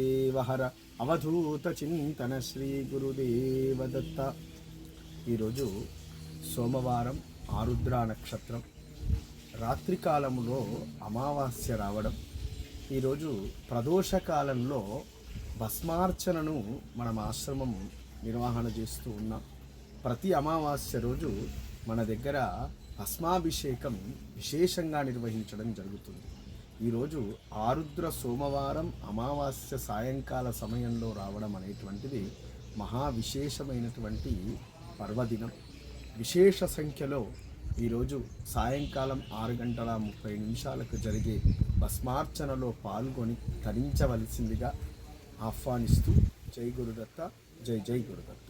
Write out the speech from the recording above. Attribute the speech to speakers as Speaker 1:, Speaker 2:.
Speaker 1: దేవహర అవధూత చింతన శ్రీ గురుదేవదత్త. ఈరోజు సోమవారం, ఆరుద్ర నక్షత్రం, రాత్రికాలంలో అమావాస్య రావడం. ఈరోజు ప్రదోషకాలంలో భస్మార్చనను మనం ఆశ్రమం నిర్వహణ చేస్తూ ఉన్నాం. ప్రతి అమావాస్య రోజు మన దగ్గర భస్మాభిషేకం విశేషంగా నిర్వహించడం జరుగుతుంది. ఈరోజు ఆరుద్ర సోమవారం అమావాస్య సాయంకాల సమయంలో రావడం అనేటువంటిది మహా విశేషమైనటువంటి పర్వదినం. విశేష సంఖ్యలో ఈరోజు సాయంకాలం 6:30 జరిగే భస్మార్చనలో పాల్గొని తరించవలసిందిగా ఆహ్వానిస్తూ జై గురుదత్త, జై జై గురుదత్త.